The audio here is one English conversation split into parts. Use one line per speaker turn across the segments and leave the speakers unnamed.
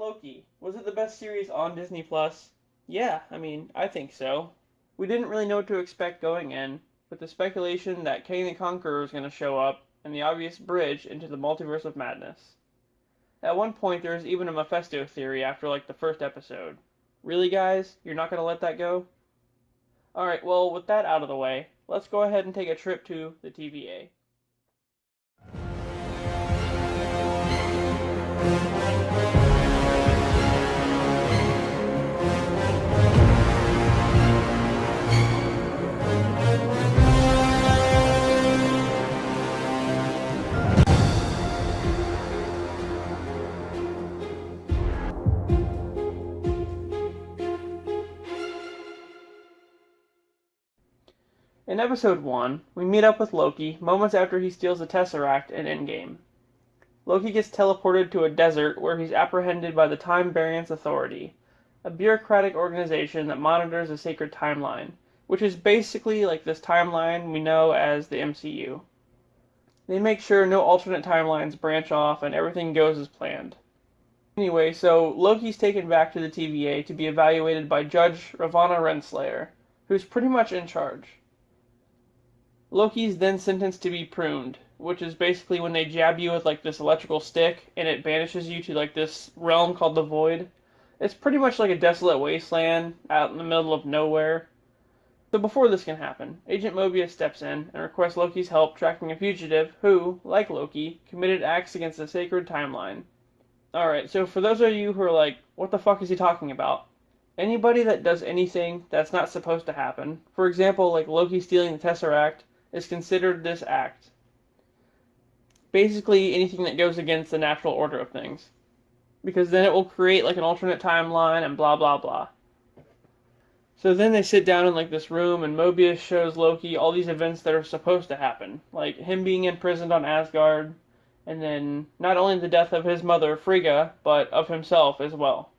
Loki. Was it the best series on Disney Plus? Yeah, I think so. We didn't really know what to expect going in, but the speculation that Kang the Conqueror was going to show up, and the obvious bridge into the multiverse of madness. At one point, there was even a Mephisto theory after like the first episode. Really, guys? You're not going to let that go? Alright, well, with that out of the way, let's go ahead and take a trip to the TVA. In episode 1, we meet up with Loki moments after he steals the Tesseract in Endgame. Loki gets teleported to a desert where he's apprehended by the Time Variance Authority, a bureaucratic organization that monitors the sacred timeline, which is basically like this timeline we know as the MCU. They make sure no alternate timelines branch off and everything goes as planned. Anyway, so Loki's taken back to the TVA to be evaluated by Judge Ravonna Renslayer, who's pretty much in charge. Loki's then sentenced to be pruned, which is basically when they jab you with like this electrical stick and it banishes you to like this realm called the Void. It's pretty much like a desolate wasteland out in the middle of nowhere. So before this can happen, Agent Mobius steps in and requests Loki's help tracking a fugitive who, like Loki, committed acts against the sacred timeline. Alright, so for those of you who are like, what the fuck is he talking about? Anybody that does anything that's not supposed to happen, for example, like Loki stealing the Tesseract, is considered this act. Basically, anything that goes against the natural order of things. Because then it will create like an alternate timeline and blah blah blah. So then they sit down in like this room and Mobius shows Loki all these events that are supposed to happen. Like him being imprisoned on Asgard, and then not only the death of his mother, Frigga, but of himself as well.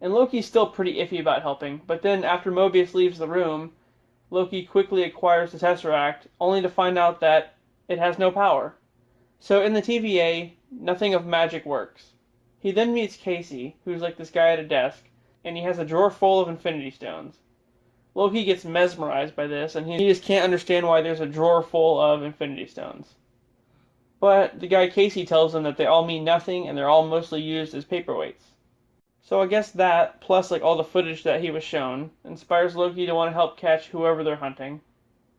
And Loki's still pretty iffy about helping, but then after Mobius leaves the room, Loki quickly acquires the Tesseract, only to find out that it has no power. So in the TVA, nothing of magic works. He then meets Casey, who's like this guy at a desk, and he has a drawer full of Infinity Stones. Loki gets mesmerized by this, and he just can't understand why there's a drawer full of Infinity Stones. But the guy Casey tells him that they all mean nothing, and they're all mostly used as paperweights. So I guess that, plus like all the footage that he was shown, inspires Loki to want to help catch whoever they're hunting,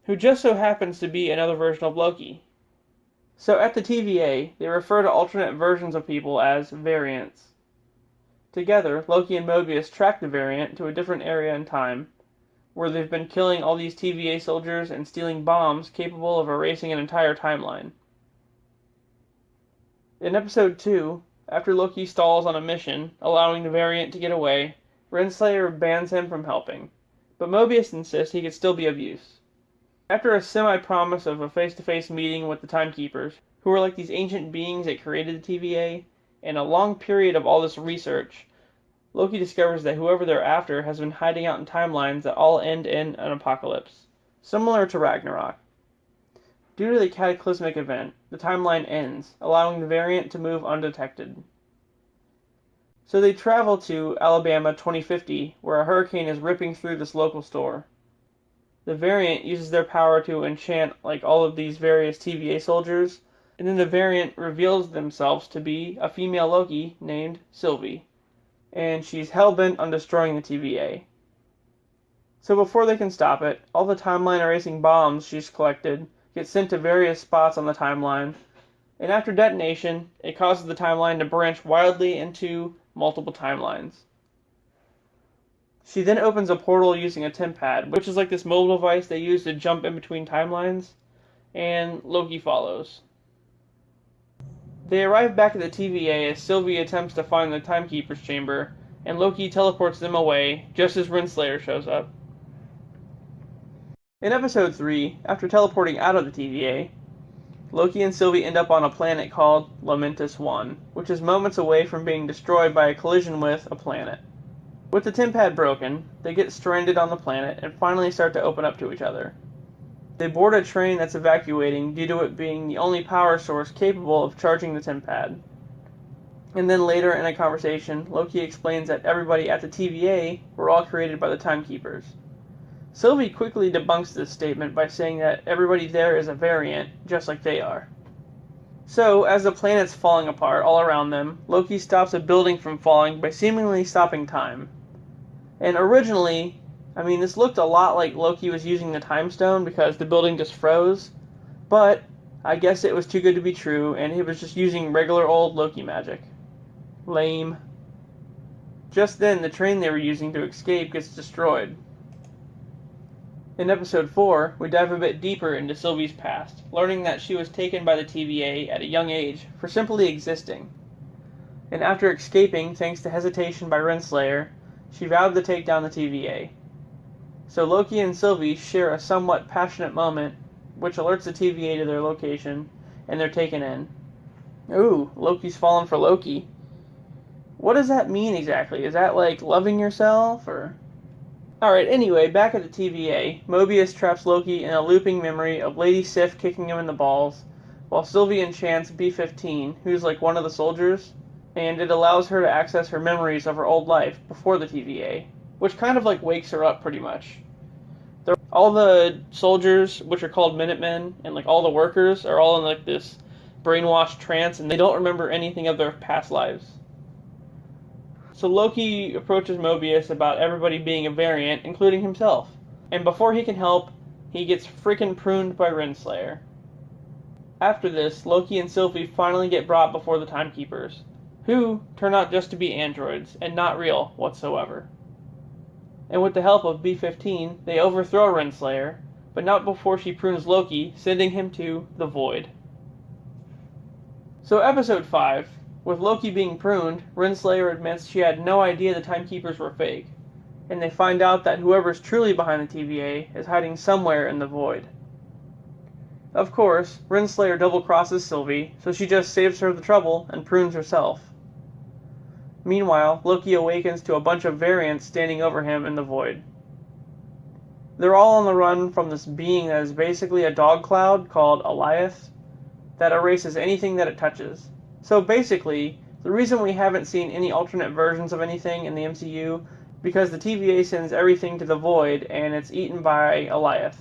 who just so happens to be another version of Loki. So at the TVA, they refer to alternate versions of people as variants. Together, Loki and Mobius track the variant to a different area in time, where they've been killing all these TVA soldiers and stealing bombs capable of erasing an entire timeline. In episode 2, after Loki stalls on a mission, allowing the variant to get away, Renslayer bans him from helping, but Mobius insists he could still be of use. After a semi-promise of a face-to-face meeting with the Timekeepers, who are like these ancient beings that created the TVA, and a long period of all this research, Loki discovers that whoever they're after has been hiding out in timelines that all end in an apocalypse, similar to Ragnarok. Due to the cataclysmic event, the timeline ends, allowing the variant to move undetected. So they travel to Alabama 2050, where a hurricane is ripping through this local store. The variant uses their power to enchant like all of these various TVA soldiers, and then the variant reveals themselves to be a female Loki named Sylvie, and she's hell-bent on destroying the TVA. So before they can stop it, all the timeline erasing bombs she's collected get sent to various spots on the timeline, and after detonation, it causes the timeline to branch wildly into multiple timelines. She then opens a portal using a TemPad, which is like this mobile device they use to jump in between timelines, and Loki follows. They arrive back at the TVA as Sylvie attempts to find the Timekeeper's chamber, and Loki teleports them away just as Renslayer shows up. In episode 3, after teleporting out of the TVA, Loki and Sylvie end up on a planet called Lamentus 1, which is moments away from being destroyed by a collision with a planet. With the TemPad broken, they get stranded on the planet and finally start to open up to each other. They board a train that's evacuating due to it being the only power source capable of charging the TemPad. And then later in a conversation, Loki explains that everybody at the TVA were all created by the Timekeepers. Sylvie quickly debunks this statement by saying that everybody there is a variant, just like they are. So, as the planet's falling apart all around them, Loki stops a building from falling by seemingly stopping time. And originally, this looked a lot like Loki was using the Time Stone because the building just froze, but I guess it was too good to be true, and he was just using regular old Loki magic. Lame. Just then, the train they were using to escape gets destroyed. In episode 4, we dive a bit deeper into Sylvie's past, learning that she was taken by the TVA at a young age for simply existing. And after escaping thanks to hesitation by Renslayer, she vowed to take down the TVA. So Loki and Sylvie share a somewhat passionate moment, which alerts the TVA to their location, and they're taken in. Ooh, Loki's fallen for Loki. What does that mean exactly? Is that like loving yourself, or... Alright, anyway, back at the TVA, Mobius traps Loki in a looping memory of Lady Sif kicking him in the balls, while Sylvie enchants B-15, who's like one of the soldiers, and it allows her to access her memories of her old life before the TVA, which kind of like wakes her up pretty much. All the soldiers, which are called Minutemen, and like all the workers are all in like this brainwashed trance, and they don't remember anything of their past lives. So Loki approaches Mobius about everybody being a variant, including himself. And before he can help, he gets freaking pruned by Renslayer. After this, Loki and Sylvie finally get brought before the Timekeepers, who turn out just to be androids, and not real whatsoever. And with the help of B-15, they overthrow Renslayer, but not before she prunes Loki, sending him to the Void. So episode 5, with Loki being pruned, Renslayer admits she had no idea the Timekeepers were fake, and they find out that whoever's truly behind the TVA is hiding somewhere in the Void. Of course, Renslayer double-crosses Sylvie, so she just saves her the trouble and prunes herself. Meanwhile, Loki awakens to a bunch of variants standing over him in the Void. They're all on the run from this being that is basically a dog cloud called Eliath that erases anything that it touches. So basically, the reason we haven't seen any alternate versions of anything in the MCU because the TVA sends everything to the Void and it's eaten by Eliath.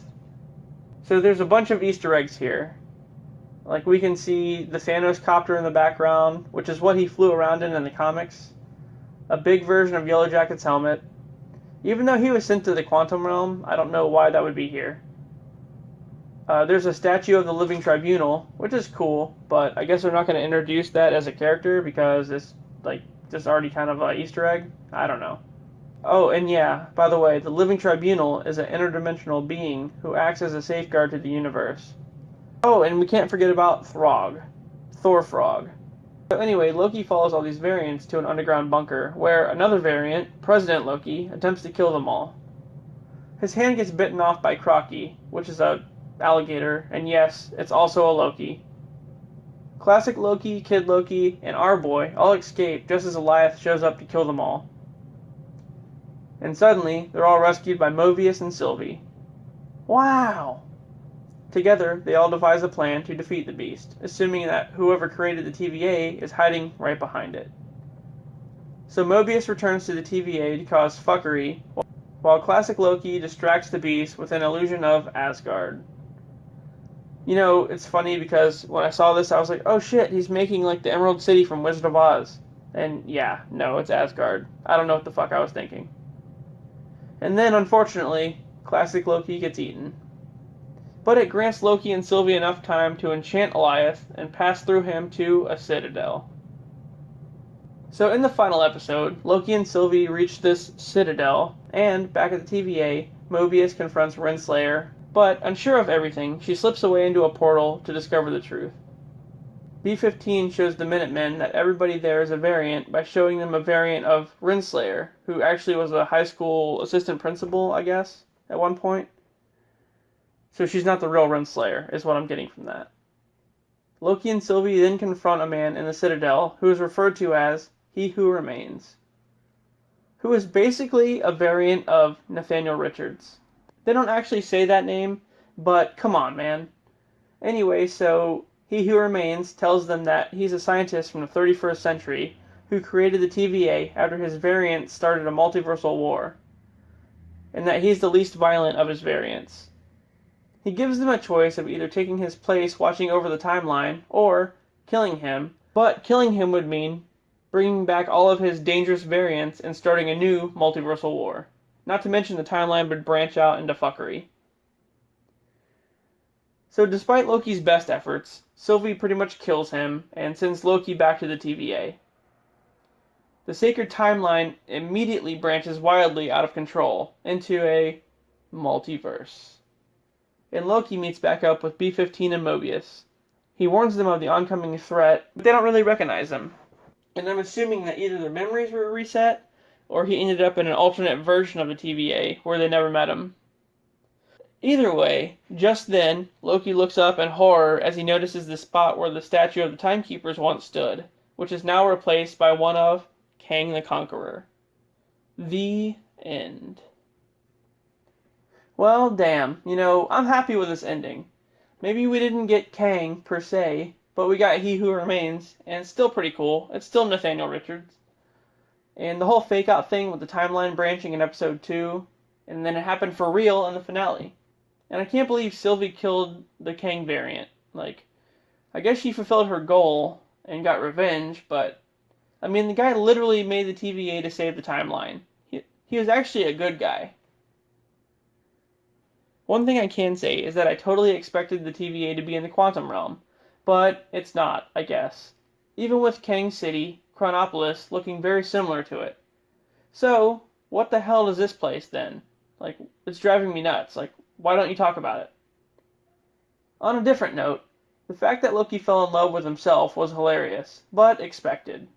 So there's a bunch of Easter eggs here. Like we can see the Thanos copter in the background, which is what he flew around in the comics. A big version of Yellowjacket's helmet. Even though he was sent to the Quantum Realm, I don't know why that would be here. There's a statue of the Living Tribunal, which is cool, but I guess they're not going to introduce that as a character because it's like just already kind of an Easter egg. I don't know. Oh, and yeah, by the way, the Living Tribunal is an interdimensional being who acts as a safeguard to the universe. Oh, and we can't forget about Throg. Thorfrog. So anyway, Loki follows all these variants to an underground bunker, where another variant, President Loki, attempts to kill them all. His hand gets bitten off by Crocky, which is a alligator, and yes, it's also a Loki. Classic Loki, Kid Loki, and our boy all escape just as Eliath shows up to kill them all. And suddenly, they're all rescued by Mobius and Sylvie. Wow! Together, they all devise a plan to defeat the beast, assuming that whoever created the TVA is hiding right behind it. So Mobius returns to the TVA to cause fuckery, while classic Loki distracts the beast with an illusion of Asgard. You know, it's funny because when I saw this, I was like, oh shit, he's making like the Emerald City from Wizard of Oz. And yeah, no, it's Asgard. I don't know what the fuck I was thinking. And then, unfortunately, classic Loki gets eaten. But it grants Loki and Sylvie enough time to enchant Eliath and pass through him to a citadel. So in the final episode, Loki and Sylvie reach this citadel, and back at the TVA, Mobius confronts Renslayer, but unsure of everything, she slips away into a portal to discover the truth. B-15 shows the Minutemen that everybody there is a variant by showing them a variant of Renslayer, who actually was a high school assistant principal, I guess, at one point. So she's not the real Renslayer, is what I'm getting from that. Loki and Sylvie then confront a man in the Citadel who is referred to as He Who Remains, who is basically a variant of Nathaniel Richards. They don't actually say that name, but come on, man. Anyway, so He Who Remains tells them that he's a scientist from the 31st century who created the TVA after his variant started a multiversal war, and that he's the least violent of his variants. He gives them a choice of either taking his place watching over the timeline or killing him, but killing him would mean bringing back all of his dangerous variants and starting a new multiversal war. Not to mention the timeline would branch out into fuckery. So despite Loki's best efforts, Sylvie pretty much kills him and sends Loki back to the TVA. The sacred timeline immediately branches wildly out of control into a multiverse. And Loki meets back up with B-15 and Mobius. He warns them of the oncoming threat, but they don't really recognize him. And I'm assuming that either their memories were reset, or he ended up in an alternate version of the TVA where they never met him. Either way, just then, Loki looks up in horror as he notices the spot where the statue of the Timekeepers once stood, which is now replaced by one of Kang the Conqueror. The end. Well, damn, I'm happy with this ending. Maybe we didn't get Kang, per se, but we got He Who Remains, and it's still pretty cool. It's still Nathaniel Richards. And the whole fake-out thing with the timeline branching in episode 2, and then it happened for real in the finale. And I can't believe Sylvie killed the Kang variant. I guess she fulfilled her goal and got revenge, but, the guy literally made the TVA to save the timeline. He was actually a good guy. One thing I can say is that I totally expected the TVA to be in the quantum realm, but it's not, I guess. Even with Kang City, Chronopolis, looking very similar to it. So, what the hell is this place then? It's driving me nuts. Why don't you talk about it? On a different note, the fact that Loki fell in love with himself was hilarious, but expected.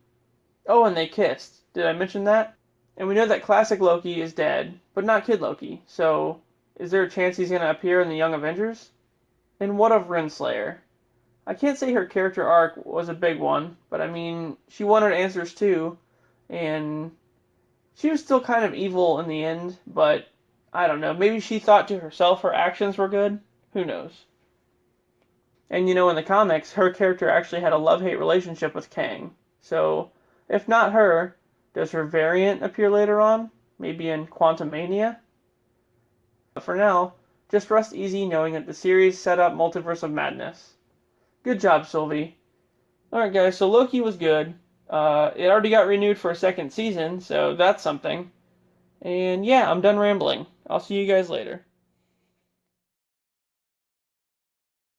Oh, and they kissed. Did I mention that? And we know that classic Loki is dead, but not Kid Loki, so is there a chance he's going to appear in the Young Avengers? And what of Renslayer? I can't say her character arc was a big one, but she wanted answers too, and she was still kind of evil in the end, but I don't know, maybe she thought to herself her actions were good? Who knows? And in the comics, her character actually had a love-hate relationship with Kang. So, if not her, does her variant appear later on? Maybe in Quantumania? But for now, just rest easy knowing that the series set up Multiverse of Madness. Good job, Sylvie. Alright guys, so Loki was good. It already got renewed for a second season, so that's something. And yeah, I'm done rambling. I'll see you guys later.